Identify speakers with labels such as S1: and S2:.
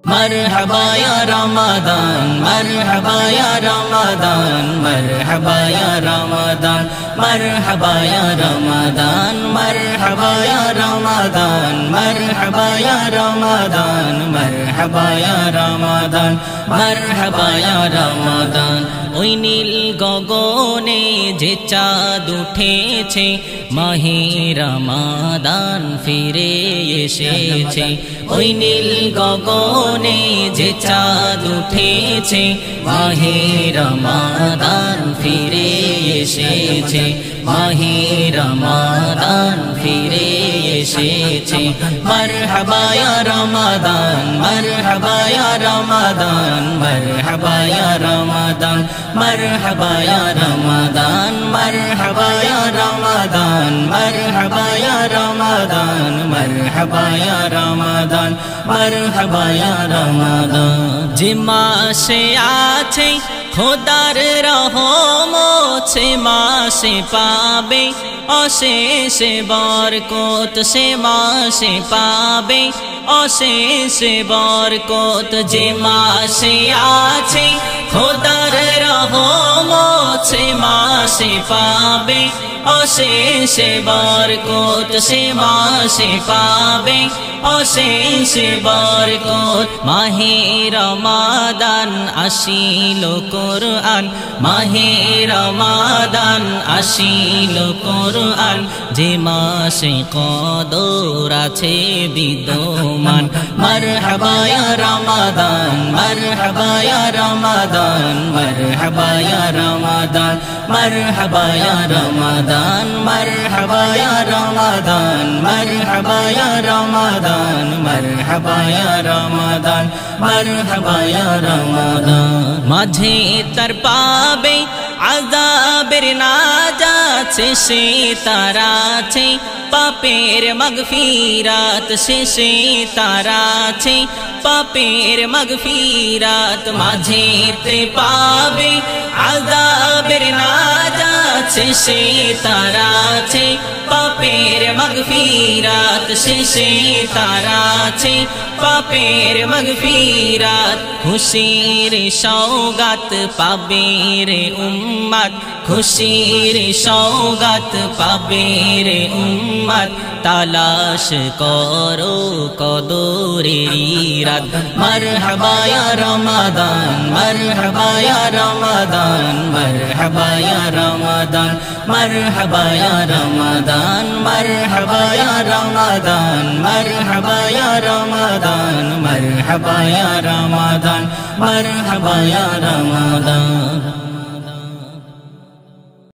S1: مرحبا يا رمضان مرحبا يا رمضان مرحبا يا رمضان مرحبا يا رمضان مرحبا يا رمضان مرحبا يا رمضان مرحبا يا رمضان مرحبا يا رمضان ওই নীল গগনে যে চাঁদ উঠেছে মাহে রমাদান ফিরে এসেছে ওই নীল গগনে যে চাঁদ উঠেছে মাহে রমাদান ফিরে এসেছে মাহে রমাদান ফিরে এসেছে মারহাবা ইয়া রমাদান মারহাবা ইয়া রমাদান মারহাবা ইয়া রমাদান মারহাবা ইয়া রমাদান মারহাবা ইয়া রমাদান মারহাবা ইয়া রমাদান মারহাবা ইয়া রমাদান মারহাবা ইয়া রমাদান যে মাসে আছে খোদার রহমত সে মাসে পাবে অশেষ বরকত সে মাসে পাবে অশেষ বরকত যে মাসে আছে খোদার রহমত সে মাসে পাবে অশেষ বরকত সে মাসে পাবে অশেষ বরকত মাহে রমাদান আসিল কোরআন মাহে রমাদান আসিল কোরআন যে মাসে কদর আছে বিদ্যমান মারহাবা ইয়া রমাদান মারহাবা ইয়া রমাদান মারহাবা ইয়া রমাদান মারহাবা ইয়া রমাদান মারহাবা ইয়া রমাদান মারহাবা ইয়া রমাদান মারহাবা ইয়া রমাদান মারহাবা ইয়া রমাদান মাঝে তার পাবে আযাবের নাজাত শেষে তার আছে পাপের মাগফিরাত শেষে তার আছে পাপের মাগফিরাত মাঝে তে পাবে আযাবের নাজাত শেষে তার আছে পাপের মাগফিরাত শেষে তার আছে পাপের মাগফিরাত খুশির সওগাত পাবে রে উম্মত খুশির সওগাত পাবে রে উম্মত তালাশ করো কদরের রাত মারহাবা ইয়া রমাদান মারহাবা ইয়া রমাদান মারহাবা ইয়া রমাদান মারহাবা ইয়া রমাদান মারহাবা ইয়া রমাদান মারহাবা ইয়া রমাদান মারহাবা ইয়া রমাদান মারহাবা ইয়া রমাদান